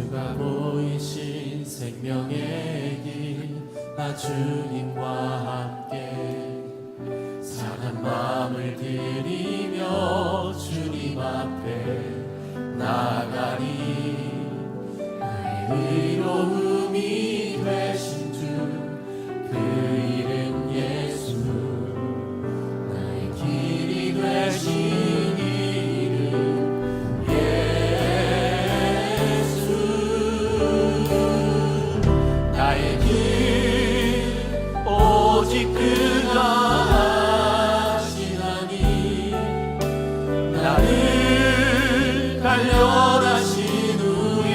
주가 보이신 생명의 길, 나 주님과 함께 상한 마음을 들이며 주님 앞에 나가리. 나의 의로움이 되신 주, 그 이름 예수, 나의 길이 되신 이름 예수. 나의 길 오직 그가 하시나니, 나를 단련하신 후에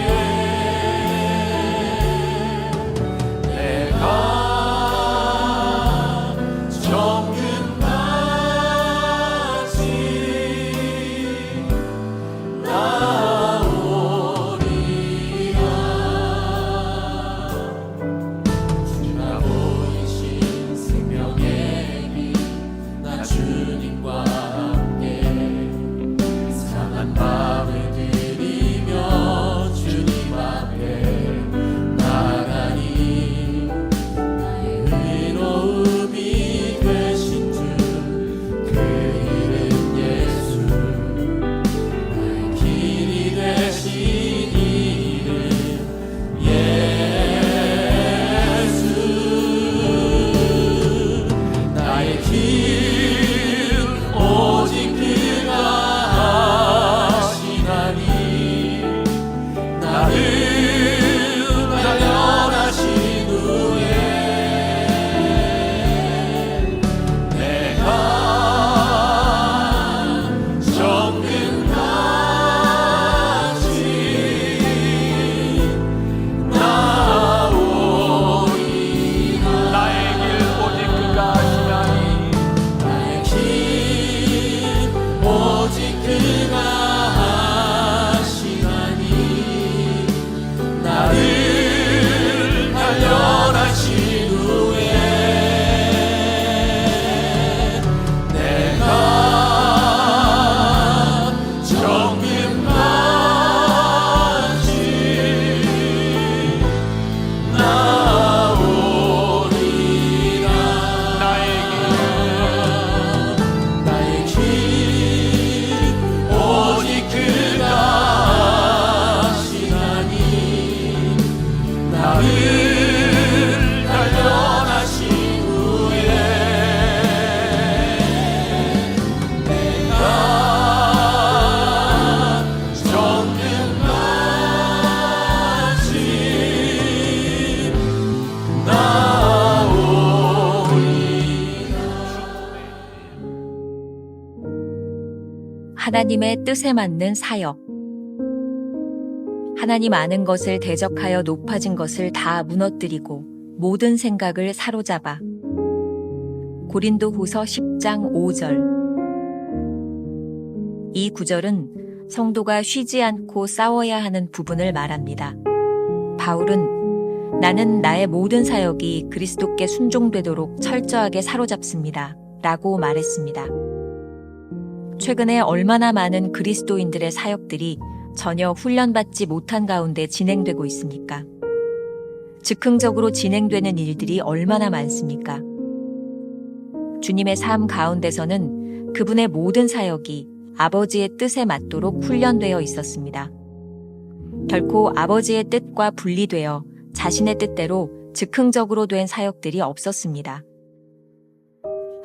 내가 정금같이 나오리라. 주가 보이신 생명의 길, 나 주님과 함께 상한 마음을 들이며 주님 앞에 나가니. 나의 의로움이 되신 주, 그 이름 예수, 나의 길이 되신 이름 예수. 나의 길 오직 그가 하시나니, 나를 단련하신 후에 내가 정금같이 나오리라. 나의 길 오직 그가 하시나니, 나의 길 오직 그가 하시나니, 나를 단련하신 후에 내가 정금같이 나오리라. 나의 길 오직 그가 하시나니, 나를 단련하신 후에 내가 정금같이 나오리라. 하나님의 뜻에 맞는 사역. 하나님 아는 것을 대적하여 높아진 것을 다 무너뜨리고 모든 생각을 사로잡아. 고린도후서 10장 5절. 이 구절은 성도가 쉬지 않고 싸워야 하는 부분을 말합니다. 바울은 나는 나의 모든 사역이 그리스도께 순종되도록 철저하게 사로잡습니다. 라고 말했습니다. 최근에 얼마나 많은 그리스도인들의 사역들이 전혀 훈련받지 못한 가운데 진행되고 있습니까? 즉흥적으로 진행되는 일들이 얼마나 많습니까? 주님의 삶 가운데서는 그분의 모든 사역이 아버지의 뜻에 맞도록 훈련되어 있었습니다. 결코 아버지의 뜻과 분리되어 자신의 뜻대로 즉흥적으로 된 사역들이 없었습니다.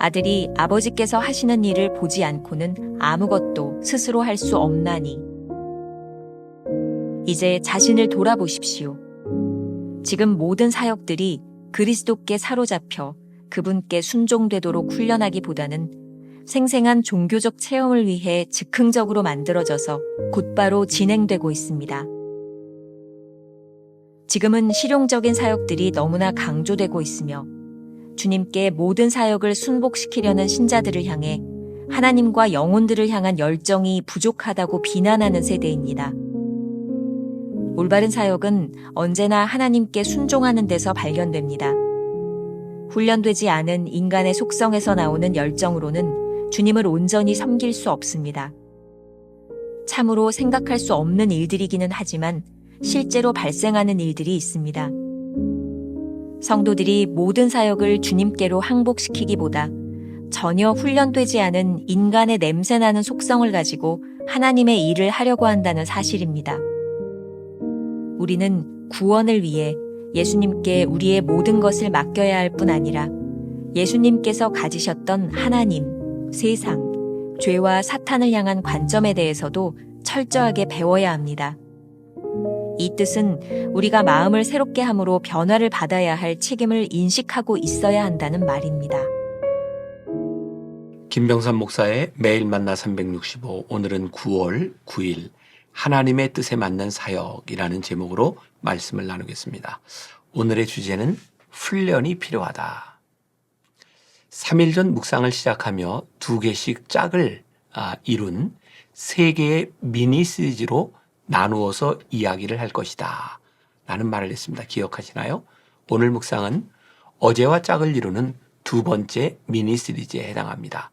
아들이 아버지께서 하시는 일을 보지 않고는 아무것도 스스로 할 수 없나니. 이제 자신을 돌아보십시오. 지금 모든 사역들이 그리스도께 사로잡혀 그분께 순종되도록 훈련하기보다는 생생한 종교적 체험을 위해 즉흥적으로 만들어져서 곧바로 진행되고 있습니다. 지금은 실용적인 사역들이 너무나 강조되고 있으며 주님께 모든 사역을 순복시키려는 신자들을 향해 하나님과 영혼들을 향한 열정이 부족하다고 비난하는 세대입니다. 올바른 사역은 언제나 하나님께 순종하는 데서 발견됩니다. 훈련되지 않은 인간의 속성에서 나오는 열정으로는 주님을 온전히 섬길 수 없습니다. 참으로 생각할 수 없는 일들이기는 하지만 실제로 발생하는 일들이 있습니다. 성도들이 모든 사역을 주님께로 항복시키기보다 전혀 훈련되지 않은 인간의 냄새나는 속성을 가지고 하나님의 일을 하려고 한다는 사실입니다. 우리는 구원을 위해 예수님께 우리의 모든 것을 맡겨야 할 뿐 아니라 예수님께서 가지셨던 하나님, 세상, 죄와 사탄을 향한 관점에 대해서도 철저하게 배워야 합니다. 이 뜻은 우리가 마음을 새롭게 함으로 변화를 받아야 할 책임을 인식하고 있어야 한다는 말입니다. 김병삼 목사의 매일 만나 365, 오늘은 9월 9일 하나님의 뜻에 맞는 사역이라는 제목으로 말씀을 나누겠습니다. 오늘의 주제는 훈련이 필요하다. 3일 전 묵상을 시작하며 2개씩 짝을 이룬 3개의 미니 시리즈로 나누어서 이야기를 할 것이다 라는 말을 했습니다. 기억하시나요? 오늘 묵상은 어제와 짝을 이루는 2번째 미니 시리즈에 해당합니다.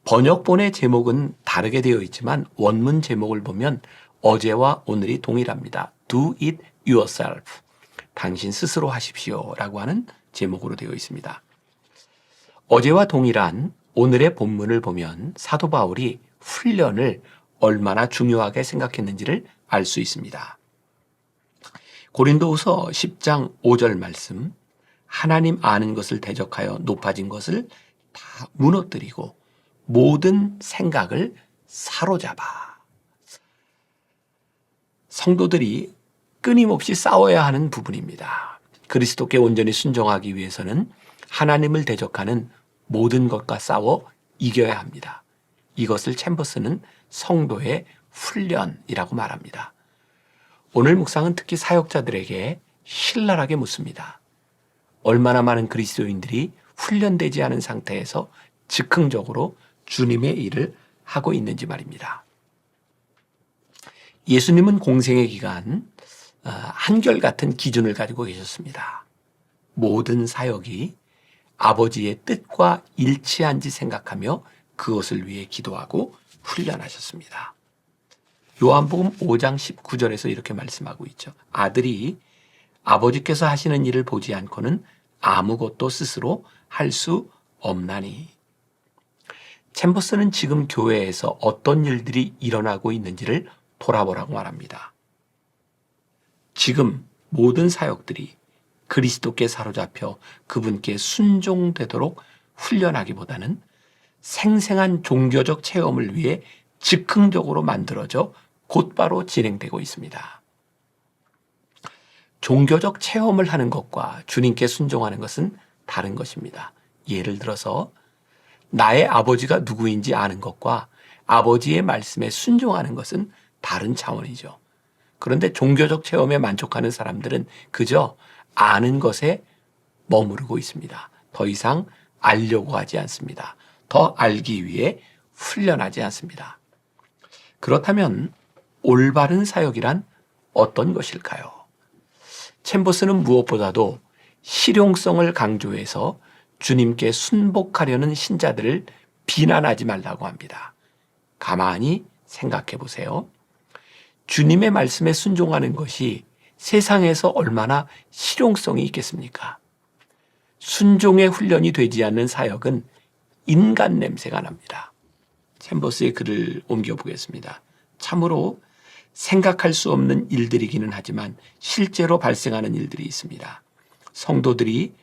번역본의 제목은 다르게 되어 있지만 원문 제목을 보면 어제와 오늘이 동일합니다. Do it yourself. 당신 스스로 하십시오 라고 하는 제목으로 되어 있습니다. 어제와 동일한 오늘의 본문을 보면 사도 바울이 훈련을 얼마나 중요하게 생각했는지를 알 수 있습니다. 고린도후서 10장 5절 말씀, 하나님 아는 것을 대적하여 높아진 것을 다 무너뜨리고 모든 생각을 사로잡아. 성도들이 끊임없이 싸워야 하는 부분입니다. 그리스도께 온전히 순종하기 위해서는 하나님을 대적하는 모든 것과 싸워 이겨야 합니다. 이것을 챔버스는 성도의 훈련이라고 말합니다. 오늘 묵상은 특히 사역자들에게 신랄하게 묻습니다. 얼마나 많은 그리스도인들이 훈련되지 않은 상태에서 즉흥적으로 주님의 일을 하고 있는지 말입니다. 예수님은 공생의 기간 한결같은 기준을 가지고 계셨습니다. 모든 사역이 아버지의 뜻과 일치한지 생각하며 그것을 위해 기도하고 훈련하셨습니다. 요한복음 5장 19절에서 이렇게 말씀하고 있죠. 아들이 아버지께서 하시는 일을 보지 않고는 아무것도 스스로 할 수 없나니. 챔버스는 지금 교회에서 어떤 일들이 일어나고 있는지를 돌아보라고 말합니다. 지금 모든 사역들이 그리스도께 사로잡혀 그분께 순종되도록 훈련하기보다는 생생한 종교적 체험을 위해 즉흥적으로 만들어져 곧바로 진행되고 있습니다. 종교적 체험을 하는 것과 주님께 순종하는 것은 다른 것입니다. 예를 들어서 나의 아버지가 누구인지 아는 것과 아버지의 말씀에 순종하는 것은 다른 차원이죠. 그런데 종교적 체험에 만족하는 사람들은 그저 아는 것에 머무르고 있습니다. 더 이상 알려고 하지 않습니다. 더 알기 위해 훈련하지 않습니다. 그렇다면 올바른 사역이란 어떤 것일까요? 챔버스는 무엇보다도 실용성을 강조해서 주님께 순복하려는 신자들을 비난하지 말라고 합니다. 가만히 생각해 보세요. 주님의 말씀에 순종하는 것이 세상에서 얼마나 실용성이 있겠습니까? 순종의 훈련이 되지 않는 사역은 인간 냄새가 납니다. 챔버스의 글을 옮겨보겠습니다. 참으로 생각할 수 없는 일들이기는 하지만 실제로 발생하는 일들이 있습니다. 성도들이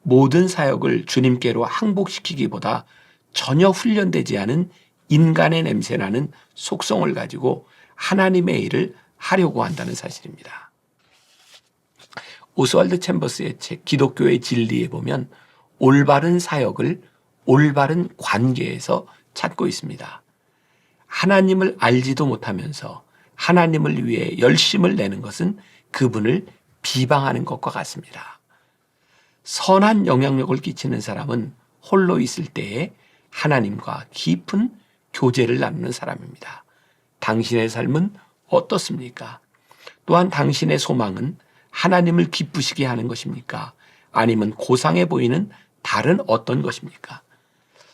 모든 사역을 주님께로 항복시키기보다 전혀 훈련되지 않은 인간의 냄새나는 속성을 가지고 하나님의 일을 하려고 한다는 사실입니다. 오스왈드 챔버스의 책 기독교의 진리에 보면 올바른 사역을 올바른 관계에서 찾고 있습니다. 하나님을 알지도 못하면서 하나님을 위해 열심을 내는 것은 그분을 비방하는 것과 같습니다. 선한 영향력을 끼치는 사람은 홀로 있을 때에 하나님과 깊은 교제를 나누는 사람입니다. 당신의 삶은 어떻습니까? 또한 당신의 소망은 하나님을 기쁘시게 하는 것입니까? 아니면 고상해 보이는 다른 어떤 것입니까?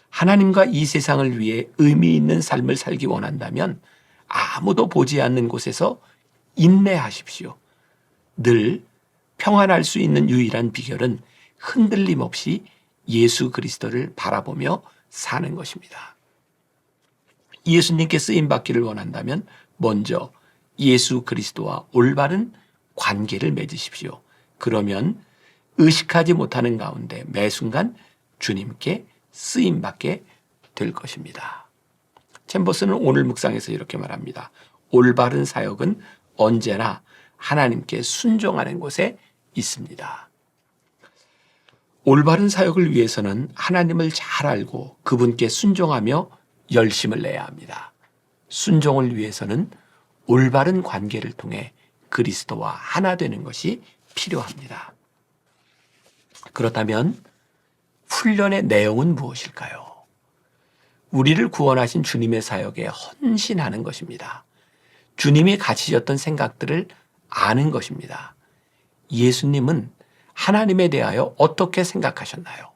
하나님과 이 세상을 위해 의미 있는 삶을 살기 원한다면 아무도 보지 않는 곳에서 인내하십시오. 늘 평안할 수 있는 유일한 비결은 흔들림 없이 예수 그리스도를 바라보며 사는 것입니다. 예수님께 쓰임받기를 원한다면 먼저 예수 그리스도와 올바른 관계를 맺으십시오. 그러면 의식하지 못하는 가운데 매 순간 주님께 쓰임받게 될 것입니다. 챔버스는 오늘 묵상에서 이렇게 말합니다. 올바른 사역은 언제나 하나님께 순종하는 곳에 있습니다. 올바른 사역을 위해서는 하나님을 잘 알고 그분께 순종하며 열심을 내야 합니다. 순종을 위해서는 올바른 관계를 통해 그리스도와 하나 되는 것이 필요합니다. 그렇다면 훈련의 내용은 무엇일까요? 우리를 구원하신 주님의 사역에 헌신하는 것입니다. 주님이 가지셨던 생각들을 아는 것입니다. 예수님은 하나님에 대하여 어떻게 생각하셨나요?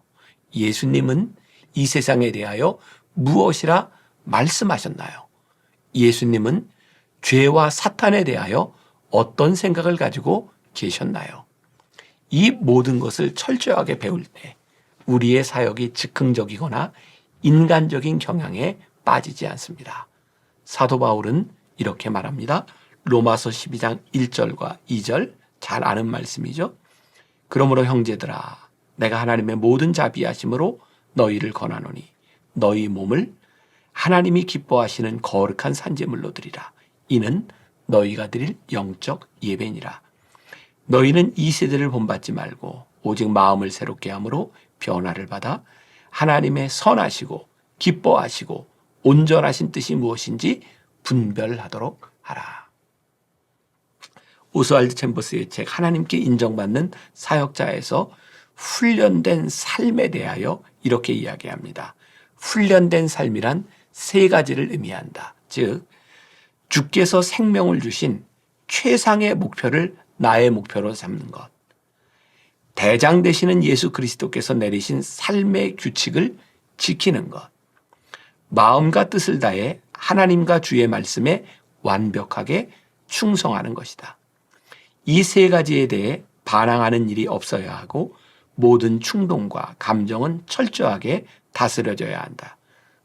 예수님은 이 세상에 대하여 무엇이라 말씀하셨나요? 예수님은 죄와 사탄에 대하여 어떤 생각을 가지고 계셨나요? 이 모든 것을 철저하게 배울 때 우리의 사역이 즉흥적이거나 인간적인 경향에 빠지지 않습니다. 사도 바울은 이렇게 말합니다. 로마서 12장 1절과 2절 잘 아는 말씀이죠. 그러므로 형제들아 내가 하나님의 모든 자비하심으로 너희를 권하노니 너희 몸을 하나님이 기뻐하시는 거룩한 산제물로 드리라. 이는 너희가 드릴 영적 예배니라. 너희는 이 세대를 본받지 말고 오직 마음을 새롭게 함으로 변화를 받아 하나님의 선하시고 기뻐하시고 온전하신 뜻이 무엇인지 분별하도록 하라. 오스왈드 챔버스의 책 하나님께 인정받는 사역자에서 훈련된 삶에 대하여 이렇게 이야기합니다. 훈련된 삶이란 세 가지를 의미한다. 즉 주께서 생명을 주신 최상의 목표를 나의 목표로 삼는 것, 대장 되시는 예수 그리스도께서 내리신 삶의 규칙을 지키는 것, 마음과 뜻을 다해 하나님과 주의 말씀에 완벽하게 충성하는 것이다. 이 세 가지에 대해 반항하는 일이 없어야 하고 모든 충동과 감정은 철저하게 다스려져야 한다.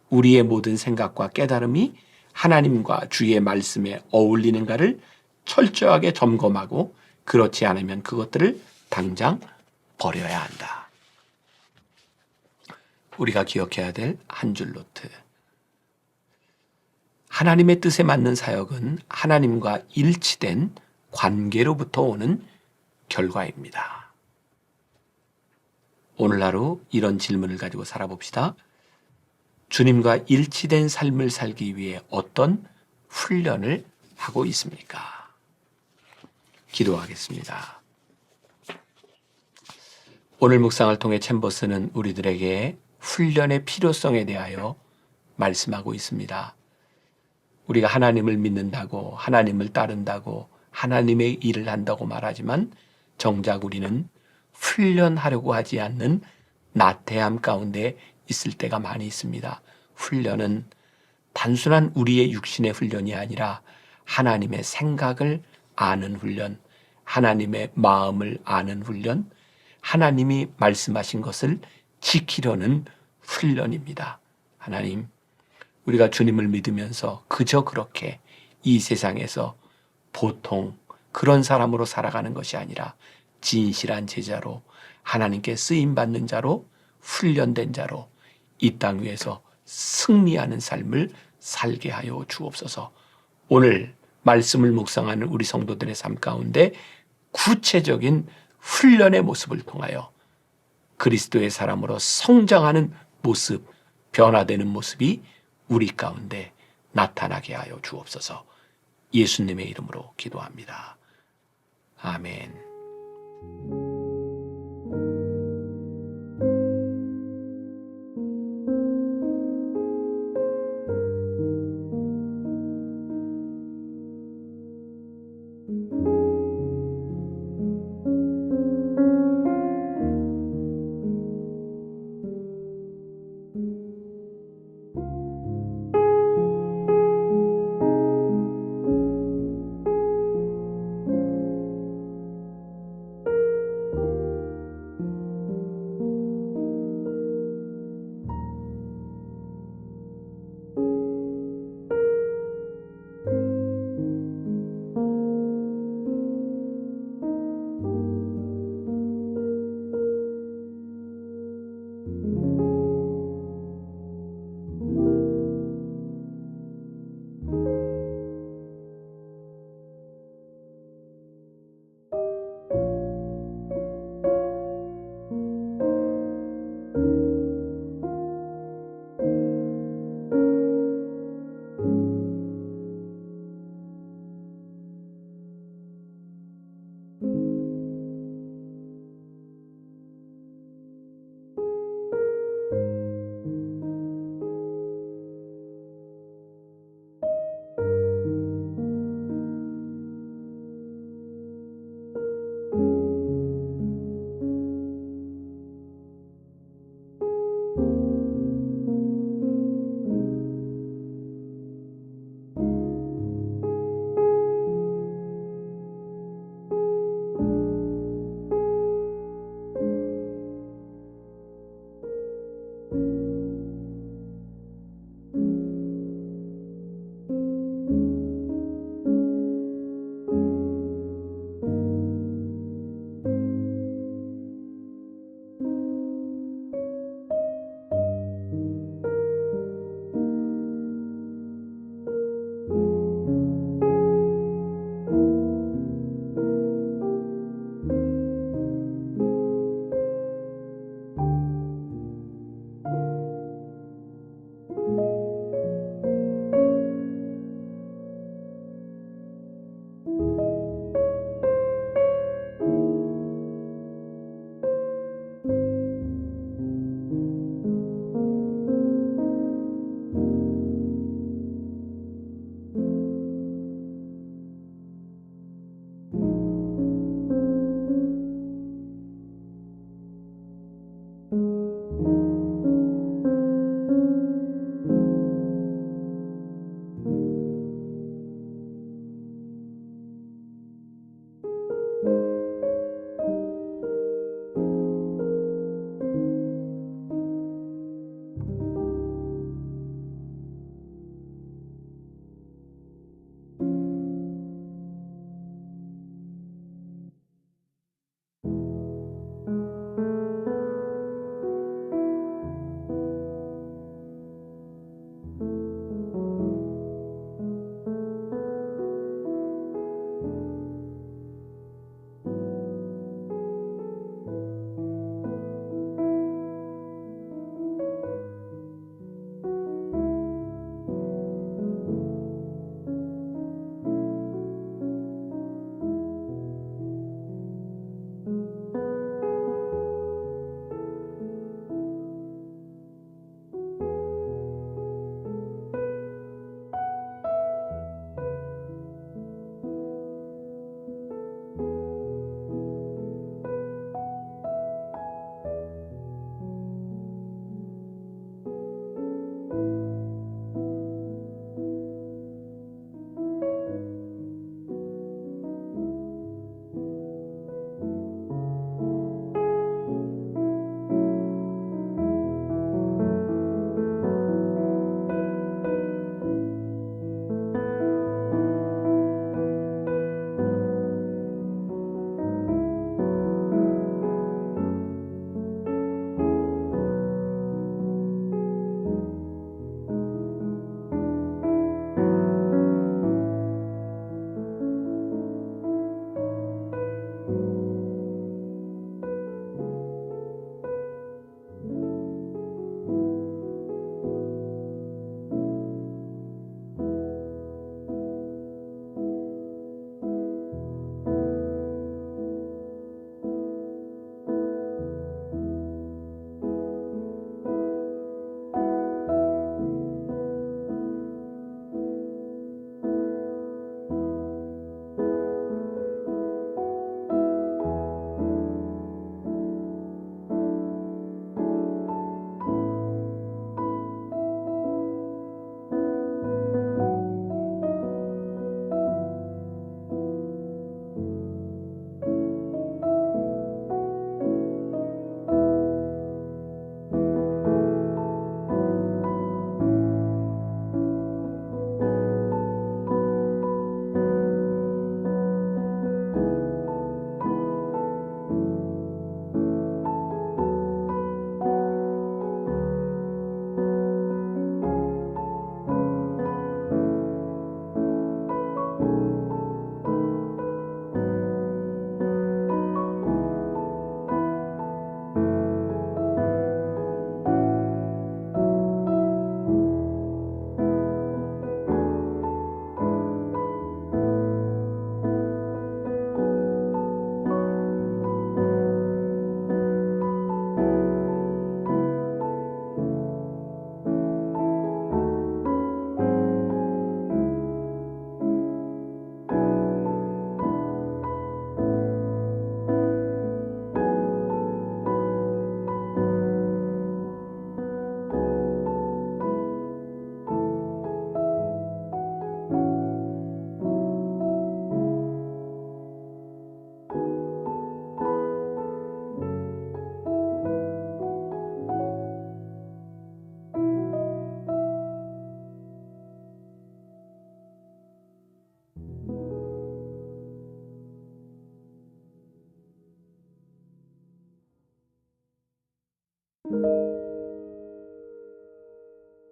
우리의 모든 생각과 깨달음이 하나님과 주의 말씀에 어울리는가를 철저하게 점검하고 그렇지 않으면 그것들을 당장 버려야 한다. 우리가 기억해야 될 한 줄 노트. 하나님의 뜻에 맞는 사역은 하나님과 일치된 관계로부터 오는 결과입니다. 오늘 하루 이런 질문을 가지고 살아봅시다. 주님과 일치된 삶을 살기 위해 어떤 훈련을 하고 있습니까? 기도하겠습니다. 오늘 묵상을 통해 챔버스는 우리들에게 훈련의 필요성에 대하여 말씀하고 있습니다. 우리가 하나님을 믿는다고 하나님을 따른다고 하나님의 일을 한다고 말하지만 정작 우리는 훈련하려고 하지 않는 나태함 가운데 있을 때가 많이 있습니다. 훈련은 단순한 우리의 육신의 훈련이 아니라 하나님의 생각을 아는 훈련, 하나님의 마음을 아는 훈련, 하나님이 말씀하신 것을 지키려는 훈련입니다. 하나님, 우리가 주님을 믿으면서 그저 그렇게 이 세상에서 보통 그런 사람으로 살아가는 것이 아니라 진실한 제자로 하나님께 쓰임받는 자로 훈련된 자로 이 땅 위에서 승리하는 삶을 살게 하여 주옵소서. 오늘 말씀을 묵상하는 우리 성도들의 삶 가운데 구체적인 훈련의 모습을 통하여 그리스도의 사람으로 성장하는 모습, 변화되는 모습이 우리 가운데 나타나게 하여 주옵소서. 예수님의 이름으로 기도합니다. 아멘.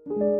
주세요.